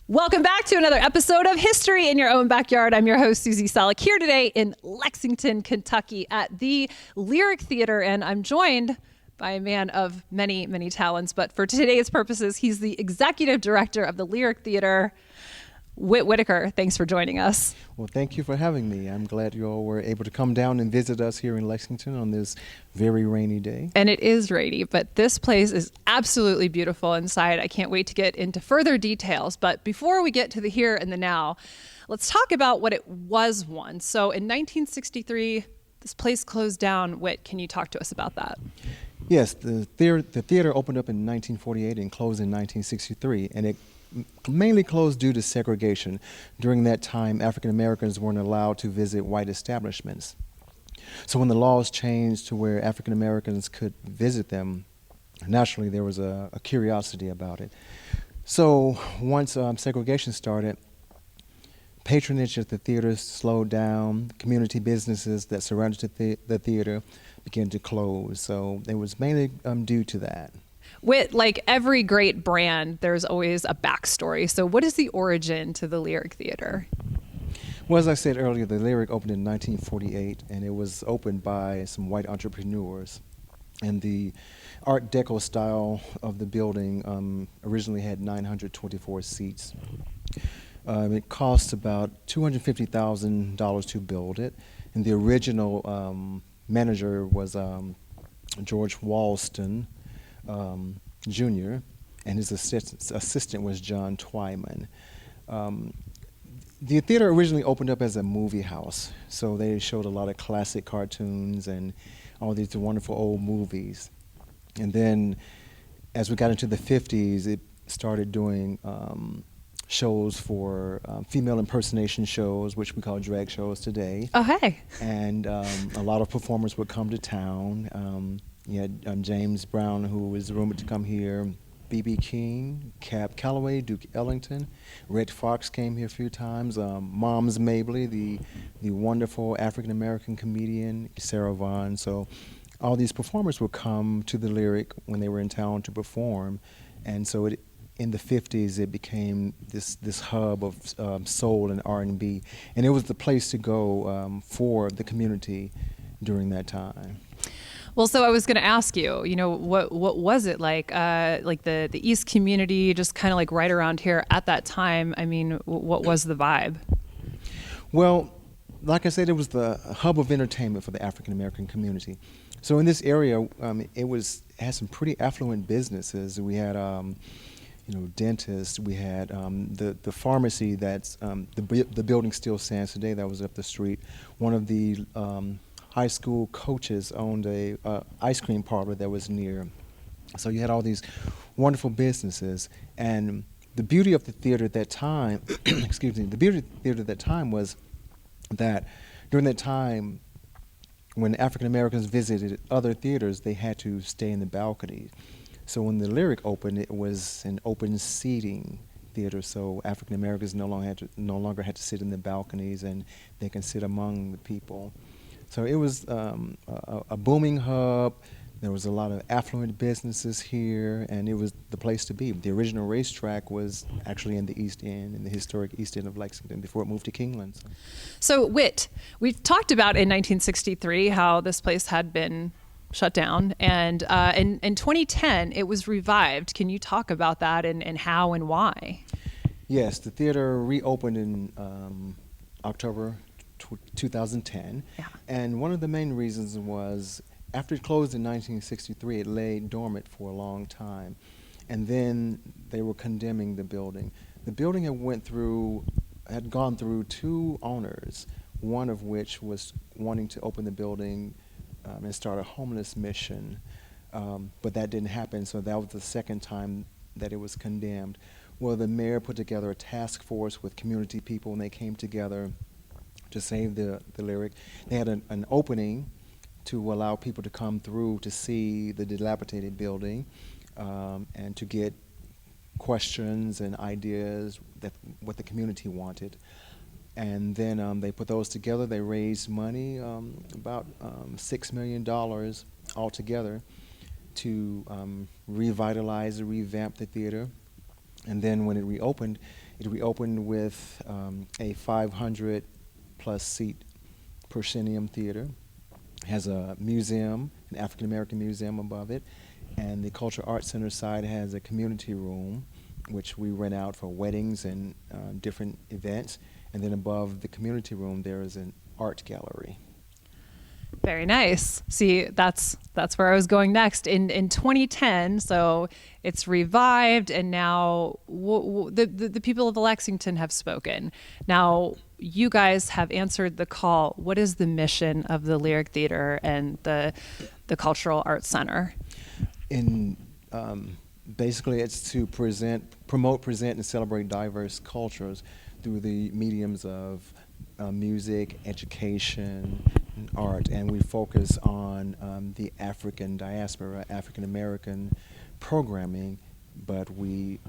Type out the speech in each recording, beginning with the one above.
Welcome back to another episode of History in Your Own Backyard. I'm your host, Susie Selleck, here today in Lexington, Kentucky at the Lyric Theater, and I'm joined by a man of many, many talents, but for today's purposes, he's the executive director of the Lyric Theater. Whit Whitaker, thanks for joining us. Well, thank you for having me. I'm glad you all were able to come down and visit us here in Lexington on this very rainy day. And it is rainy, but this place is absolutely beautiful inside. I can't wait to get into further details. But before we get to the here and the now, let's talk about what it was once. So in 1963, this place closed down. Whit, can you talk to us about that? Yes, the theater opened up in 1948 and closed in 1963, and it mainly closed due to segregation. During that time, African Americans weren't allowed to visit white establishments. So when the laws changed to where African Americans could visit them, naturally there was a curiosity about it. So once segregation started, patronage at the theater slowed down. Community businesses that surrounded the theater began to close. So it was mainly due to that. With like every great brand, there's always a backstory. So what is the origin to the Lyric Theater? Well, as I said earlier, the Lyric opened in 1948, and it was opened by some white entrepreneurs. And the Art Deco style of the building originally had 924 seats. It cost about $250,000 to build it, and the original manager was George Walston Jr., and his assistant was John Twyman. The theater originally opened up as a movie house, so they showed a lot of classic cartoons and all these wonderful old movies. And then as we got into the 50s, it started doing shows for female impersonation shows, which we call drag shows today. Oh, hey. And a lot of performers would come to town. You had James Brown, who was rumored to come here, B.B. King, Cab Calloway, Duke Ellington. Red Fox came here a few times. Moms Mabley, the wonderful African-American comedian, Sarah Vaughan. So all these performers would come to the Lyric when they were in town to perform. And so in the 50s, it became this hub of soul and R&B. And it was the place to go for the community during that time. Well, so I was going to ask you, what was it like the East community, just kind of like right around here at that time? I mean, what was the vibe? Well, like I said, it was the hub of entertainment for the African American community. So in this area, it had some pretty affluent businesses. We had, dentists. We had the pharmacy that's the building still stands today. That was up the street. One of the high school coaches owned a ice cream parlor that was near. So you had all these wonderful businesses. And the beauty of the theater at that time, the beauty of the theater at that time was that during that time, when African Americans visited other theaters, they had to stay in the balcony. So when the Lyric opened, it was an open seating theater, so African Americans no longer had to sit in the balconies, and they can sit among the people. So it was a booming hub. There was a lot of affluent businesses here, and it was the place to be. The original racetrack was actually in the East End, in the historic East End of Lexington, before it moved to Kingland. So, Whit, we've talked about in 1963 how this place had been shut down, and in 2010 it was revived. Can you talk about that and how and why? Yes, the theater reopened in October 2010, yeah. And one of the main reasons was after it closed in 1963, it lay dormant for a long time, and then they were condemning the building. The building had gone through two owners, one of which was wanting to open the building and start a homeless mission, but that didn't happen, so that was the second time that it was condemned. Well, the mayor put together a task force with community people, and they came together to save the Lyric. They had an opening to allow people to come through to see the dilapidated building and to get questions and ideas that what the community wanted. And then they put those together. They raised money, about $6 million altogether, to revitalize and revamp the theater. And then when it reopened, It reopened with a 500 plus seat proscenium theater. It has a museum, an African American museum above it, and the Cultural Arts Center side has a community room, which we rent out for weddings and different events. And then above the community room, there is an art gallery. Very nice. See, that's where I was going next. In 2010, so it's revived, and now the people of Lexington have spoken. Now, you guys have answered the call. What is the mission of the Lyric Theater and the Cultural Arts Center? Basically, it's to promote, present, and celebrate diverse cultures through the mediums of music, education, and art, and we focus on the African diaspora, African American programming, but we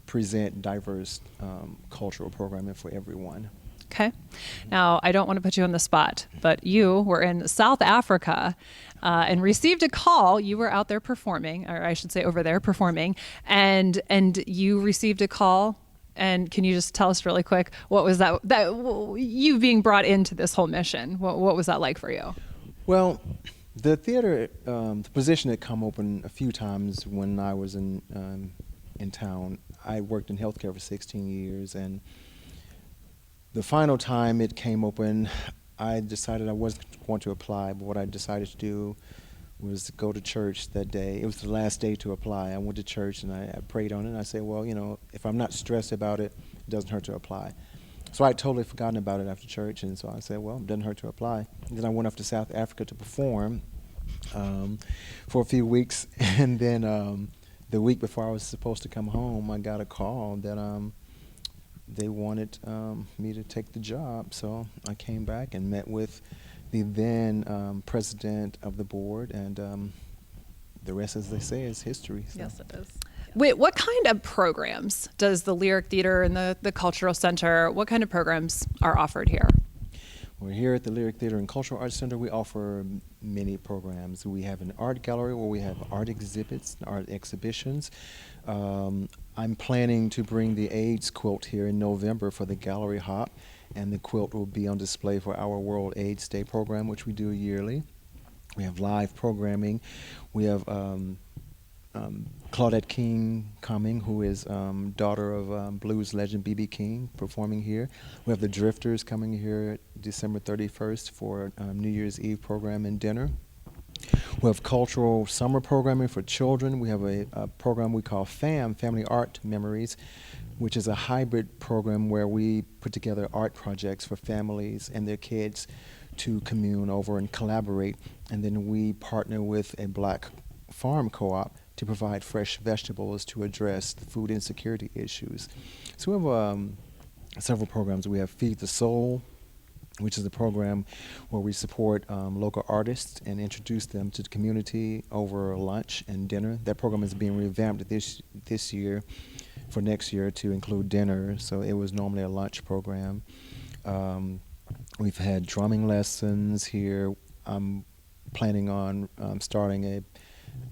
present diverse cultural programming for everyone. Okay. Now, I don't want to put you on the spot, but you were in South Africa and received a call. You were out there performing, or I should say over there performing, and you received a call. And can you just tell us really quick, what was that you being brought into this whole mission? What was that like for you? Well, the theater, the position had come open a few times when I was in town. I worked in healthcare for 16 years, and the final time it came open, I decided I wasn't going to apply, but what I decided to do was go to church that day. It was the last day to apply. I went to church and I prayed on it, and I said, well, if I'm not stressed about it, it doesn't hurt to apply. So I had totally forgotten about it after church, and so I said, well, it doesn't hurt to apply. And then I went off to South Africa to perform for a few weeks, and then the week before I was supposed to come home, I got a call that they wanted me to take the job. So I came back and met with the then president of the board, and the rest, as they say, is history. So. Yes, it is. Wait, what kind of programs does the Lyric Theater and the Cultural Center, what kind of programs are offered here? We're here at the Lyric Theater and Cultural Arts Center. We offer many programs. We have an art gallery where we have art exhibits, art exhibitions. I'm planning to bring the AIDS quilt here in November for the gallery hop, and the quilt will be on display for our World AIDS Day program, which we do yearly. We have live programming. We have Claudette King coming, who is daughter of blues legend B.B. King, performing here. We have the Drifters coming here December 31st for New Year's Eve program and dinner. We have cultural summer programming for children. We have a program we call FAM, Family Art Memories, which is a hybrid program where we put together art projects for families and their kids to commune over and collaborate. And then we partner with a black farm co-op to provide fresh vegetables to address the food insecurity issues. So we have several programs. We have Feed the Soul, which is a program where we support local artists and introduce them to the community over lunch and dinner. That program is being revamped this year for next year to include dinner. So it was normally a lunch program. We've had drumming lessons here. I'm planning on starting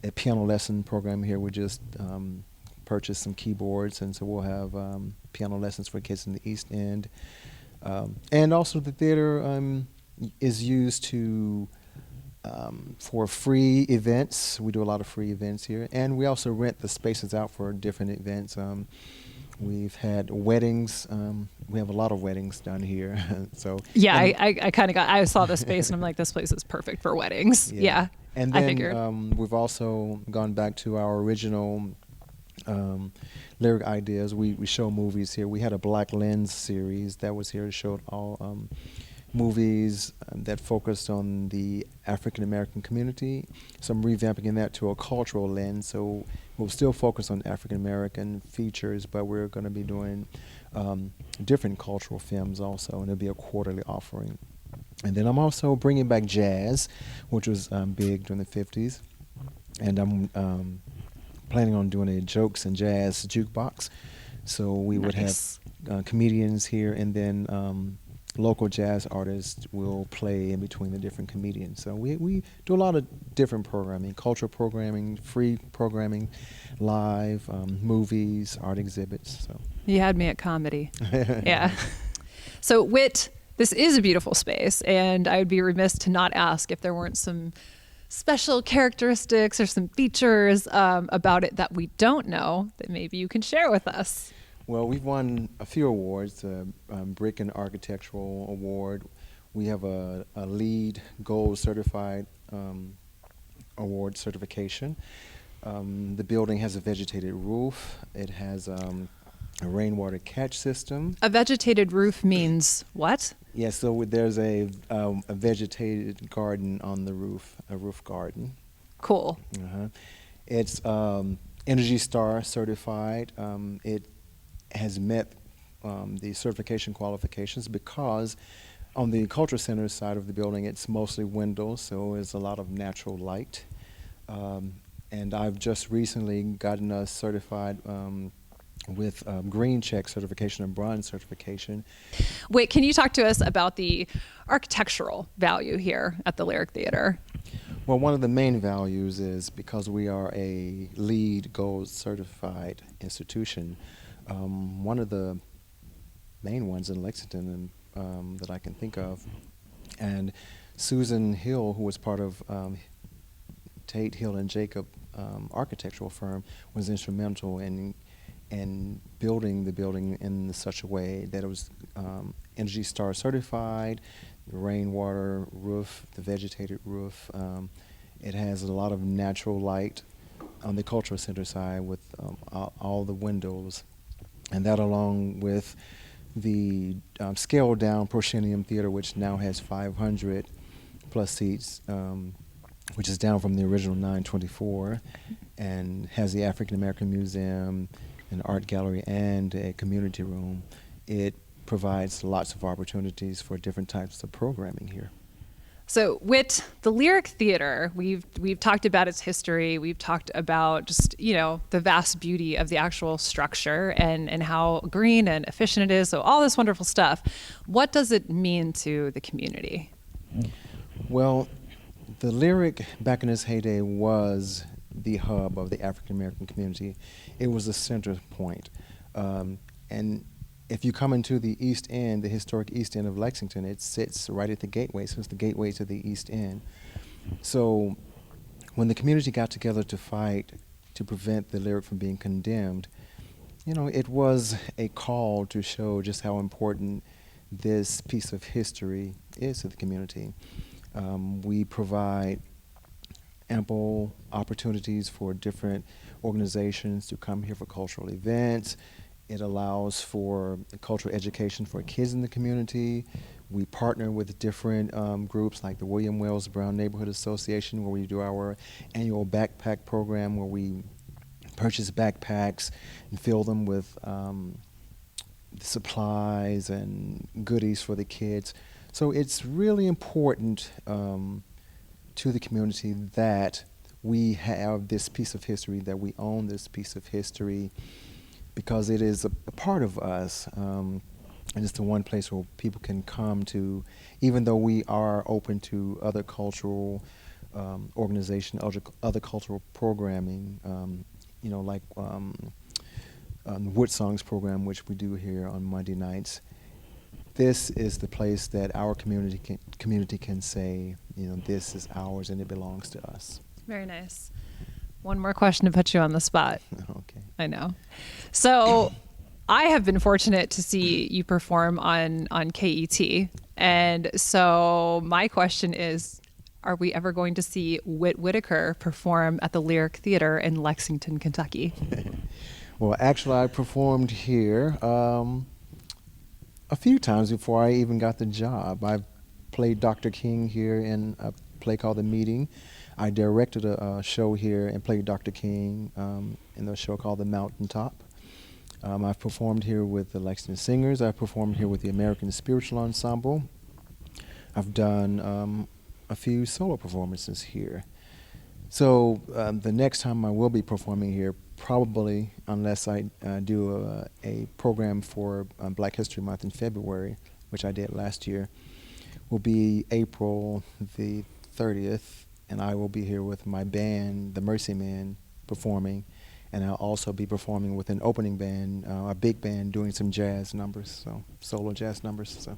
a piano lesson program here. We just purchased some keyboards, and so we'll have piano lessons for kids in the East End. And also the theater is used for free events. We do a lot of free events here, and we also rent the spaces out for different events. We've had weddings. We have a lot of weddings done here. So yeah, I saw the space and I'm like, this place is perfect for weddings. Yeah. And I then figured. We've also gone back to our original lyric ideas. We show movies here. We had a Black Lens series that was here to show all movies that focused on the African American community. So I'm revamping that to a cultural lens. So we'll still focus on African American features, but we're going to be doing different cultural films also, and it'll be a quarterly offering. And then I'm also bringing back jazz, which was big during the 50s. And I'm planning on doing a jokes and jazz jukebox. So we would have comedians here, and then local jazz artists will play in between the different comedians. So we do a lot of different programming, cultural programming, free programming, live, movies, art exhibits. So. You had me at comedy. Yeah. So Whit, this is a beautiful space, and I would be remiss to not ask if there weren't some special characteristics or some features about it that we don't know that maybe you can share with us. Well, we've won a few awards, Brick and Architectural Award. We have a LEED Gold Certified award certification. The building has a vegetated roof. It has a rainwater catch system. A vegetated roof means what? Yeah, so there's a vegetated garden on the roof, a roof garden. Cool. It's Energy Star certified. It has met the certification qualifications because on the Cultural Center side of the building, it's mostly windows, so there's a lot of natural light. And I've just recently gotten us certified with green check certification and bronze certification. Wait, can you talk to us about the architectural value here at the Lyric Theater? Well, one of the main values is because we are a LEED Gold certified institution, one of the main ones in Lexington that I can think of, and Susan Hill, who was part of Tate, Hill, and Jacob architectural firm, was instrumental in building the building in such a way that it was Energy Star certified, the rainwater roof, the vegetated roof. It has a lot of natural light on the Cultural Center side with all the windows. And that, along with the scaled down proscenium theater, which now has 500 plus seats, which is down from the original 924, and has the African American Museum, an art gallery, and a community room. It provides lots of opportunities for different types of programming here. So Whit, the Lyric Theater, we've talked about its history. We've talked about just, the vast beauty of the actual structure and how green and efficient it is. So all this wonderful stuff. What does it mean to the community? Well, the Lyric back in its heyday was the hub of the African American community. It was the center point. And if you come into the East End, the historic East End of Lexington, it sits right at the gateway, so it's the gateway to the East End. So when the community got together to fight to prevent the Lyric from being condemned, it was a call to show just how important this piece of history is to the community. We provide ample opportunities for different organizations to come here for cultural events. It allows for cultural education for kids in the community. We partner with different groups like the William Wells Brown Neighborhood Association, where we do our annual backpack program, where we purchase backpacks and fill them with supplies and goodies for the kids. So it's really important to the community that we have this piece of history, that we own this piece of history, because it is a part of us, and it's the one place where people can come to, even though we are open to other cultural organization, other cultural programming, like the Wood Songs program, which we do here on Monday nights. This is the place that our community can say, this is ours and it belongs to us. Very nice. One more question to put you on the spot. Okay. I know. So I have been fortunate to see you perform on KET. And so my question is, are we ever going to see Whit Whitaker perform at the Lyric Theater in Lexington, Kentucky? Well, actually, I performed here a few times before I even got the job. I've played Dr. King here in a play called The Meeting. I directed a show here and played Dr. King in a show called The Mountaintop. I've performed here with the Lexington Singers. I've performed here with the American Spiritual Ensemble. I've done a few solo performances here. So the next time I will be performing here, probably, unless I do a program for Black History Month in February, which I did last year, will be April the 30th, and I will be here with my band, the Mercy Men, performing. And I'll also be performing with an opening band, a big band, doing some jazz numbers, so solo jazz numbers. So,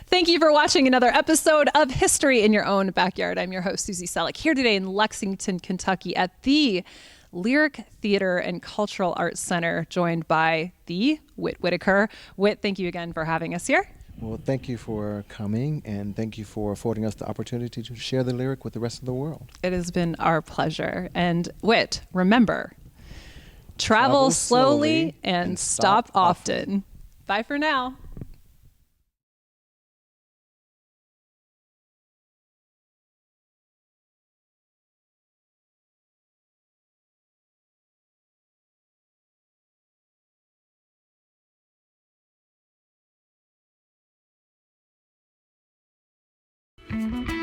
thank you for watching another episode of History in Your Own Backyard. I'm your host, Susie Selleck, here today in Lexington, Kentucky at the Lyric Theater and Cultural Arts Center, joined by the Whit Whitaker. Whit, thank you again for having us here. Well, thank you for coming, and thank you for affording us the opportunity to share the lyric with the rest of the world. It has been our pleasure. And Whit, remember, travel slowly and stop often. Bye for now. Mm-hmm.